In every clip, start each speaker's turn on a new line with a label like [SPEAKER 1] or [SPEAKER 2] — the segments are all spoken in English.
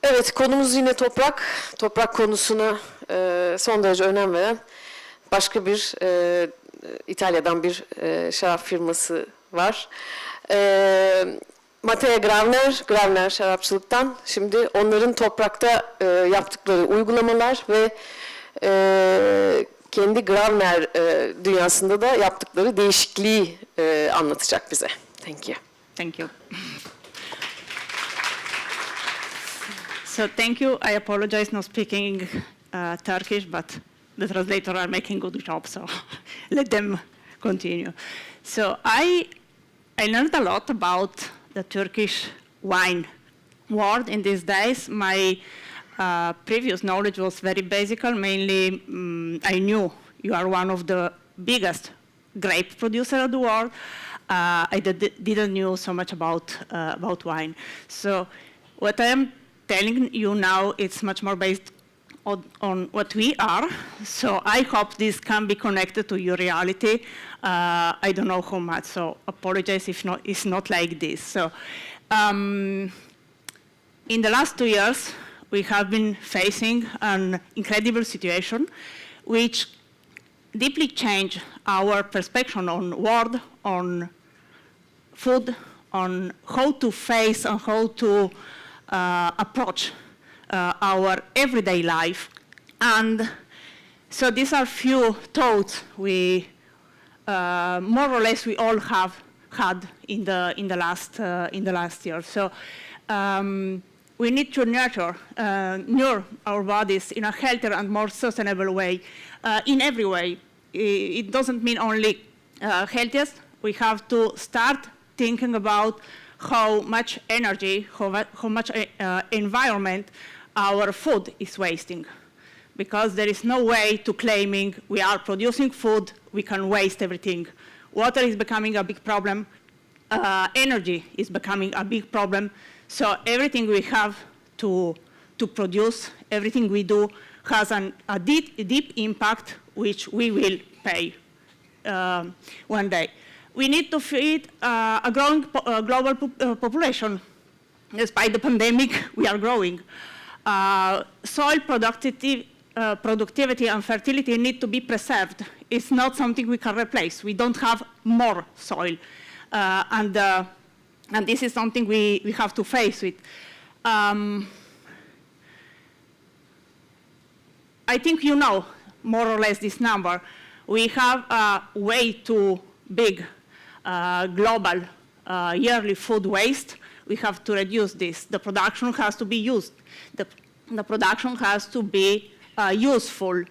[SPEAKER 1] Evet, konumuz yine toprak. Toprak konusuna son derece önem veren başka bir İtalya'dan bir şarap firması var. Mateja Gravner, Gravner şarapçılıktan. Şimdi onların toprakta yaptıkları uygulamalar ve kendi Gravner dünyasında da yaptıkları değişikliği anlatacak bize. Thank you.
[SPEAKER 2] Thank you. So thank you. I apologize not speaking Turkish, but the translator are making good job, so let them continue. So I learned a lot about the Turkish wine world in these days. My previous knowledge was very basic. Mainly, I knew you are one of the biggest grape producers of the world. I didn't know so much about wine. So what I am telling you now, it's much more based on what we are. So I hope this can be connected to your reality. I don't know how much, so apologize if not, it's not like this. So in the last 2 years, we have been facing an incredible situation which deeply changed our perspective on world, on food, on how to face and how to approach our everyday life. And so these are few thoughts we more or less we all have had in the last year. So we need to nurture our bodies in a healthier and more sustainable way, in every way. It doesn't mean only healthiest. We have to start thinking about how much energy, how much environment our food is wasting. Because there is no way to claiming we are producing food, we can waste everything. Water is becoming a big problem. Energy is becoming a big problem. So everything we have to produce, everything we do has a deep impact, which we will pay one day. We need to feed a growing global population. Despite the pandemic, we are growing. Soil productivity and fertility need to be preserved. It's not something we can replace. We don't have more soil. And this is something we have to face with. I think you know more or less this number. We have a way too big global yearly food waste. We have to reduce this. The production has to be used. The production has to be useful.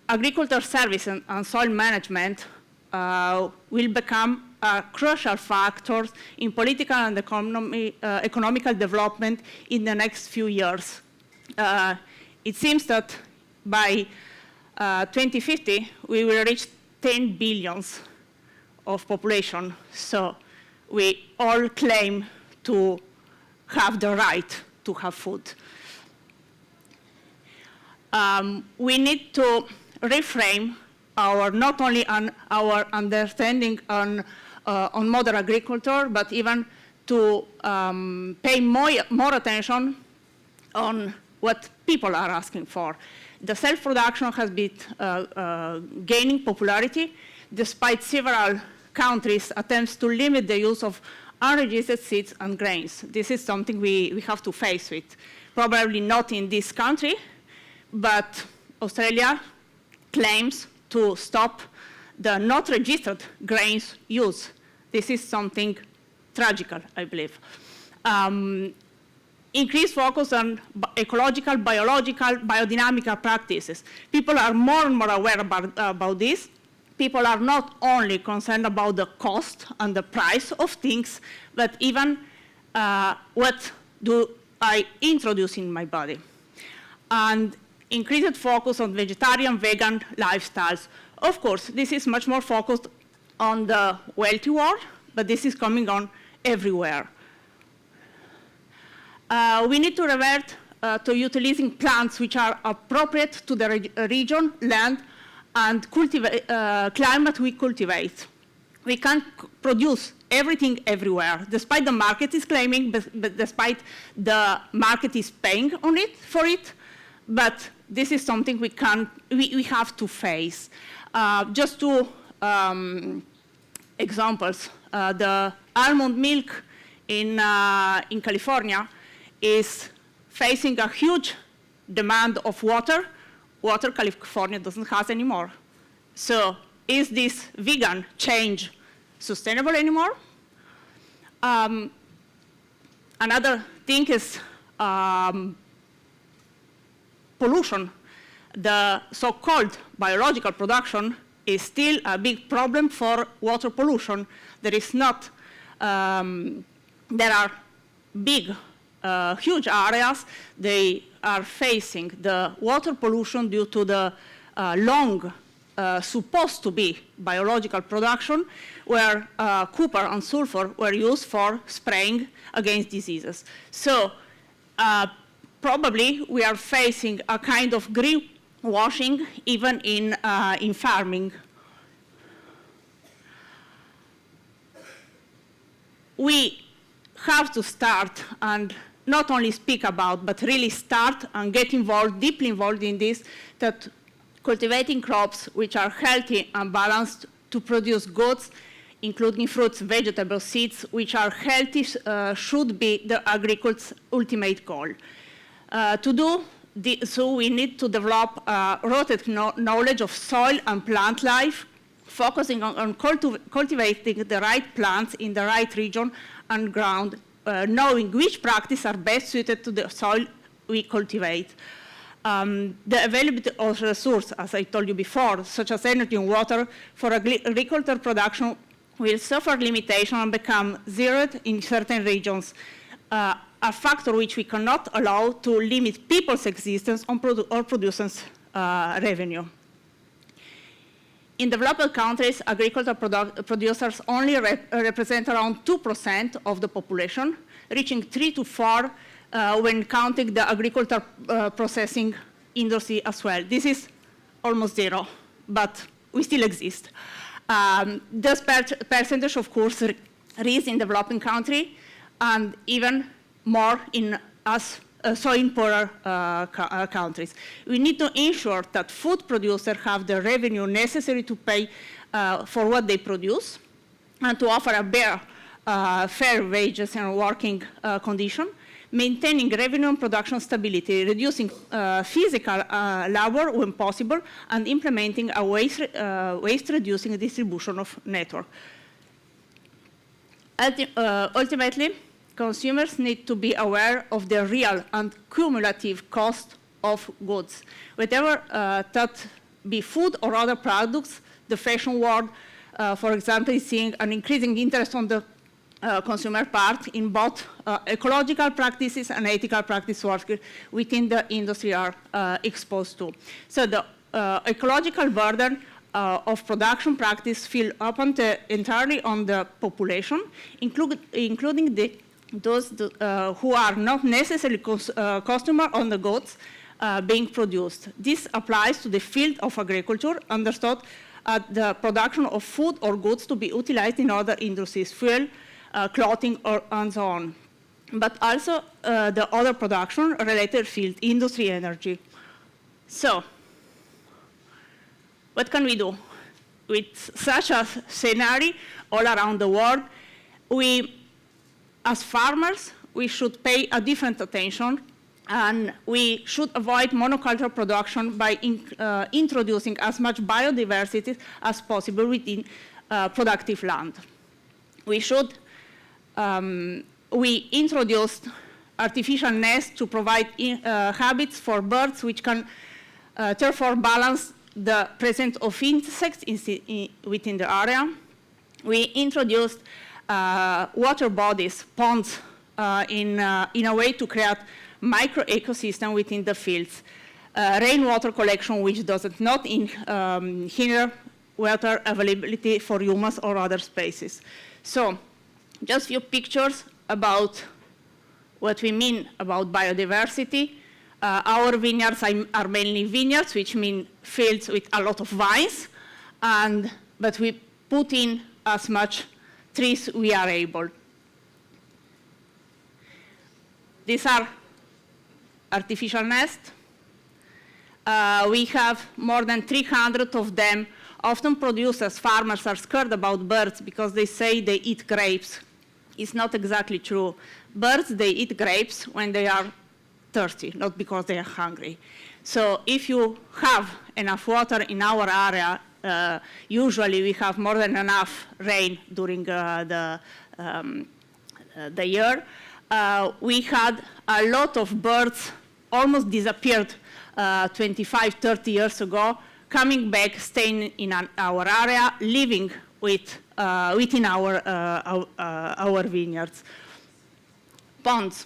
[SPEAKER 2] Agriculture service and soil management will become crucial factors in political and economical development in the next few years. It seems that by 2050, we will reach 10 billions of population. So we all claim to have the right to have food. We need to reframe not only our understanding on modern agriculture, but even to pay more attention on what people are asking for. The self-production has been gaining popularity despite several countries' attempts to limit the use of unregistered seeds and grains. This is something we have to face with. Probably not in this country, but Australia claims to stop the not registered grains use. This is something tragical, I believe. Increased focus on ecological, biological, biodynamical practices. People are more and more aware about this. People are not only concerned about the cost and the price of things, but even what do I introduce in my body. And increased focus on vegetarian, vegan lifestyles. Of course, this is much more focused on the wealthy world, but this is coming on everywhere. We need to revert to utilizing plants which are appropriate to the region, land, and climate we cultivate. We can't produce everything everywhere, despite the market is claiming, but despite the market is paying on it for it. But this is something we have to face. Just two examples. The almond milk in California is facing a huge demand of water. Water California doesn't have anymore. So is this vegan change sustainable anymore? Another thing is pollution. The so-called biological production is still a big problem for water pollution. There are big, huge areas. They are facing the water pollution due to the long, supposed to be biological production, where copper and sulfur were used for spraying against diseases. So probably we are facing a kind of greenwashing even in farming. We have to start and not only speak about, but really start and get involved, deeply involved in this, that cultivating crops which are healthy and balanced to produce goods, including fruits, vegetables, seeds, which are healthy, should be the agriculture's ultimate goal. To do so, we need to develop rooted knowledge of soil and plant life, focusing on cultivating the right plants in the right region and ground, knowing which practices are best suited to the soil we cultivate. The availability of resources, as I told you before, such as energy and water, for agricultural production will suffer limitation and become zeroed in certain regions, a factor which we cannot allow to limit people's existence or producers' revenue. In developed countries, agricultural producers only represent around 2% of the population, reaching 3 to 4 when counting the agricultural processing industry as well. This is almost zero, but we still exist. This percentage, of course, is in developing countries and even more in poorer countries. We need to ensure that food producers have the revenue necessary to pay for what they produce and to offer a fair wages and working condition, maintaining revenue and production stability, reducing physical labor when possible, and implementing a waste-reducing distribution of network. Ultimately, consumers need to be aware of the real and cumulative cost of goods. Whatever that be food or other products, the fashion world, for example, is seeing an increasing interest on the consumer part in both ecological practices and ethical practices within the industry are exposed to. So the ecological burden of production practice fell upon entirely on the population, including those who are not necessarily customer on the goods being produced. This applies to the field of agriculture, understood as the production of food or goods to be utilized in other industries, fuel, clothing, and so on. But also the other production-related field, industry, energy. So, what can we do? With such a scenario all around the world, as farmers, we should pay a different attention, and we should avoid monoculture production by introducing as much biodiversity as possible within productive land. We introduced artificial nests to provide habits for birds which can therefore balance the presence of insects within the area. We introduced water bodies, ponds, in a way to create micro-ecosystem within the fields. Rainwater collection, which does not hinder water availability for humans or other species. So, just a few pictures about what we mean about biodiversity. Our vineyards are mainly vineyards, which mean fields with a lot of vines, but we put in as much trees we are able. These are artificial nests. We have more than 300 of them, often produced as farmers are scared about birds because they say they eat grapes. It's not exactly true. Birds, they eat grapes when they are thirsty, not because they are hungry. So if you have enough water in our area, usually we have more than enough rain during the year. We had a lot of birds almost disappeared 25, 30 years ago, coming back, staying in our area, living within our vineyards. Ponds.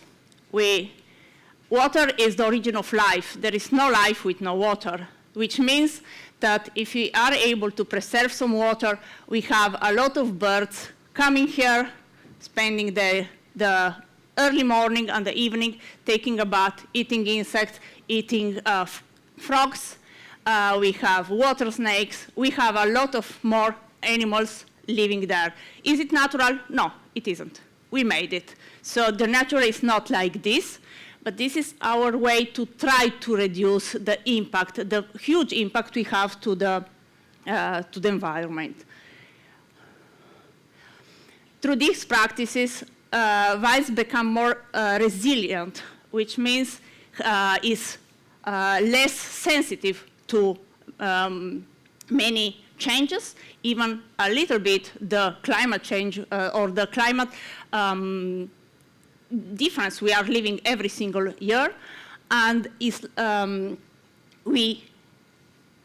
[SPEAKER 2] Water is the origin of life. There is no life with no water, which means that if we are able to preserve some water, we have a lot of birds coming here, spending the early morning and the evening, taking a bath, eating insects, eating frogs. We have water snakes. We have a lot of more animals living there. Is it natural? No, it isn't. We made it. So the nature is not like this, but this is our way to try to reduce the impact, the huge impact we have to the environment. Through these practices, vines become more resilient, which means is less sensitive to many changes, even a little bit the climate change or the climate difference we are living every single year. And we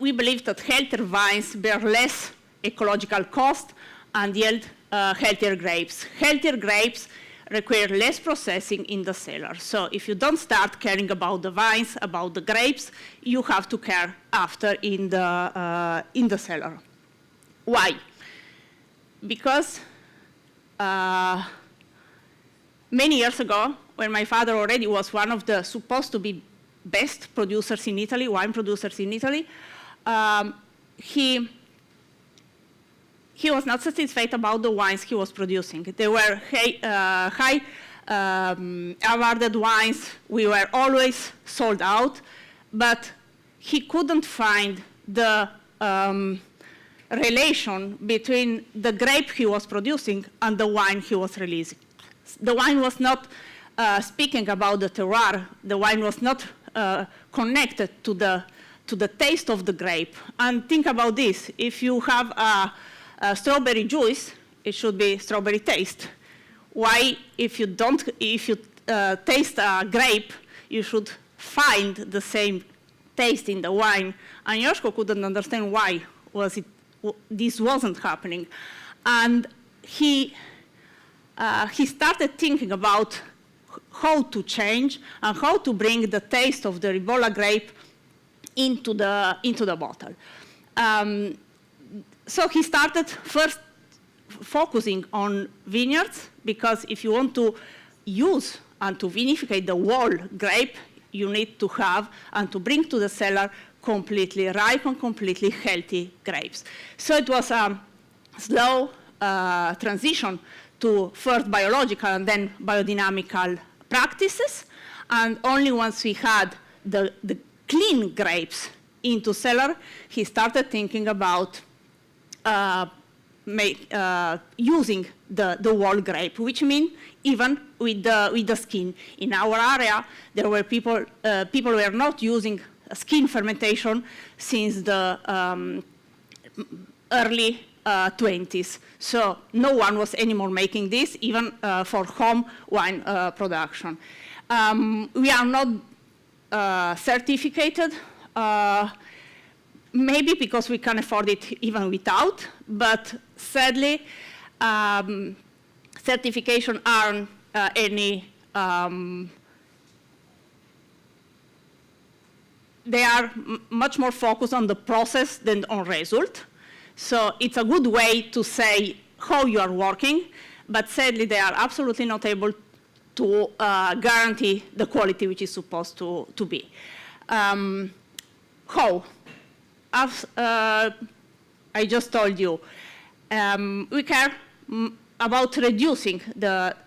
[SPEAKER 2] believe that healthier vines bear less ecological cost and yield healthier grapes. Healthier grapes require less processing in the cellar. So if you don't start caring about the vines, about the grapes, you have to care after in the cellar. Why? Because many years ago, when my father already was one of the supposed to be best producers in Italy, wine producers in Italy, he was not satisfied about the wines he was producing. They were high awarded wines. We were always sold out, but he couldn't find the relation between the grape he was producing and the wine he was releasing. The wine was not speaking about the terroir. The wine was not connected to the taste of the grape. And think about this. If you have a strawberry juice, it should be strawberry taste. Why, if you taste a grape, you should find the same taste in the wine? And Josko couldn't understand why this wasn't happening. And he started thinking about how to change and how to bring the taste of the Ribolla grape into the bottle. So he started first focusing on vineyards, because if you want to use and to vinificate the whole grape, you need to have and to bring to the cellar completely ripe and completely healthy grapes. So it was a slow transition to first biological and then biodynamical practices. And only once we had the clean grapes into cellar, he started thinking about using the whole grape, which means even with the skin. In our area, there were people were not using skin fermentation since the early 20s. So no one was anymore making this, even for home wine production. We are not certificated, maybe because we can afford it even without, but sadly, certification aren't they are much more focused on the process than on result. So it's a good way to say how you are working, but sadly they are absolutely not able to guarantee the quality which is supposed to be. How? As I just told you, we care about reducing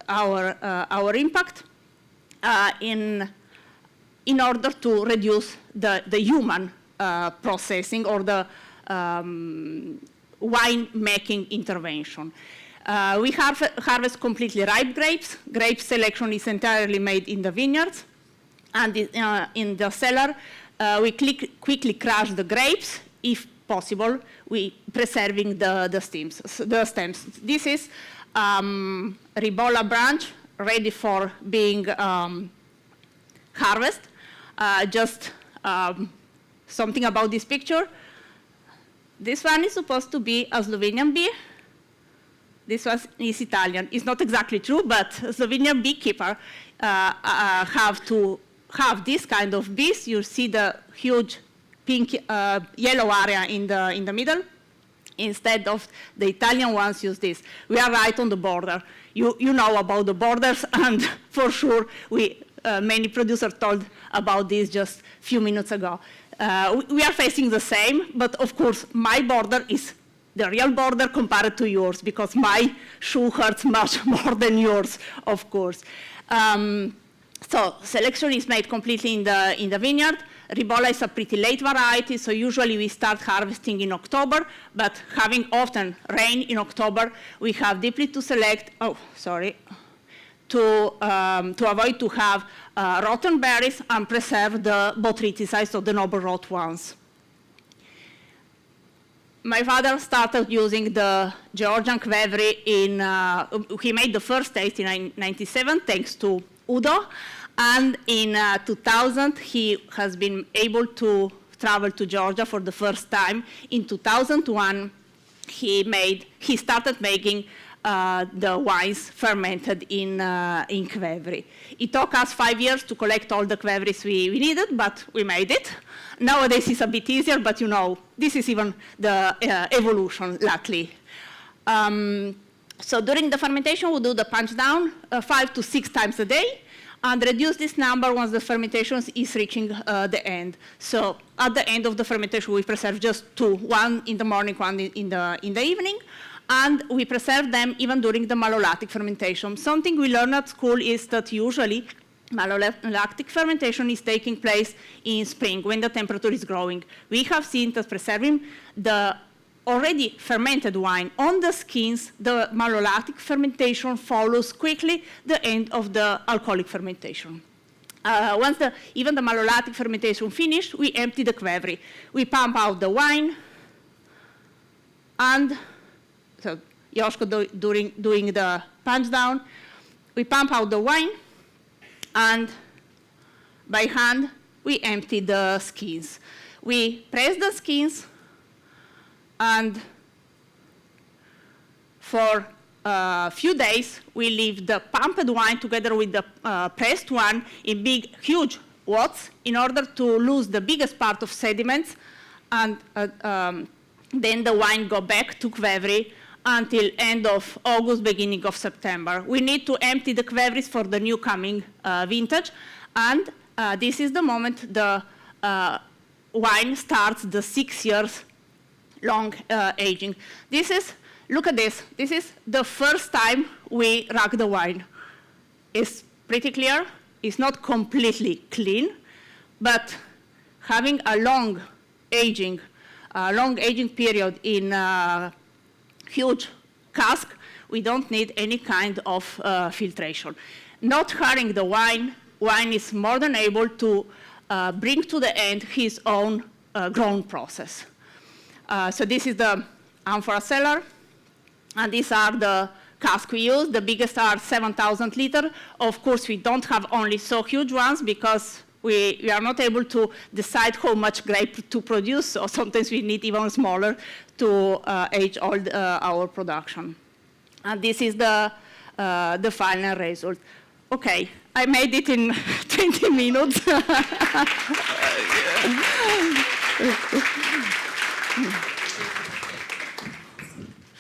[SPEAKER 2] our impact in order to reduce the human processing or the wine-making intervention. We harvest completely ripe grapes. Grape selection is entirely made in the vineyards. And in the cellar, we quickly crush the grapes, if possible, we preserving the stems. This is Ribolla branch ready for being harvested. Just something about this picture. This one is supposed to be a Slovenian bee. This one is Italian. It's not exactly true, but Slovenian beekeeper have to have this kind of bees. You see the huge pink, yellow area in the middle. Instead of the Italian ones use this. We are right on the border. You know about the borders, and for sure, many producers told about this just a few minutes ago. We are facing the same, but of course, my border is the real border compared to yours, because my shoe hurts much more than yours, of course. So selection is made completely in the vineyard. Ribolla is a pretty late variety, so usually we start harvesting in October, but having often rain in October, we have deeply to select, to avoid to have rotten berries and preserve the botryticides, so the noble rot ones. My father started using the Georgian Qvevri he made the first taste in 1997, thanks to Udo. And in 2000, he has been able to travel to Georgia for the first time. In 2001, he started making the wines fermented in Qvevri. It took us 5 years to collect all the Qvevris we needed, but we made it. Nowadays, it's a bit easier, but this is even the evolution, luckily. So during the fermentation, we do the punch down 5 to 6 times a day, and reduce this number once the fermentation is reaching the end. So at the end of the fermentation, we preserve just 2, one in the morning, one in the evening, and we preserve them even during the malolactic fermentation. Something we learn at school is that usually malolactic fermentation is taking place in spring when the temperature is growing. We have seen that preserving the already fermented wine on the skins, the malolactic fermentation follows quickly the end of the alcoholic fermentation. Once even the malolactic fermentation finished, we empty the Qvevri. We pump out the wine, and so Joshko doing the punch down. We pump out the wine, and by hand, we empty the skins. We press the skins, and for a few days, we leave the pumped wine together with the pressed one in big, huge vats in order to lose the biggest part of sediments, and then the wine go back to Qvevri until end of August, beginning of September. We need to empty the Qvevris for the new coming vintage, and this is the moment the wine starts the 6 years long aging. Look at this. This is the first time we rack the wine. It's pretty clear. It's not completely clean, but having a long aging period in a huge cask, we don't need any kind of filtration. Not hurrying the wine is more than able to bring to the end his own grown process. So this is the amphora cellar, and these are the casks we use. The biggest are 7,000 liter. Of course, we don't have only so huge ones because we are not able to decide how much grape to produce, so sometimes we need even smaller to age all our production. And this is the final result. Okay, I made it in 20 minutes.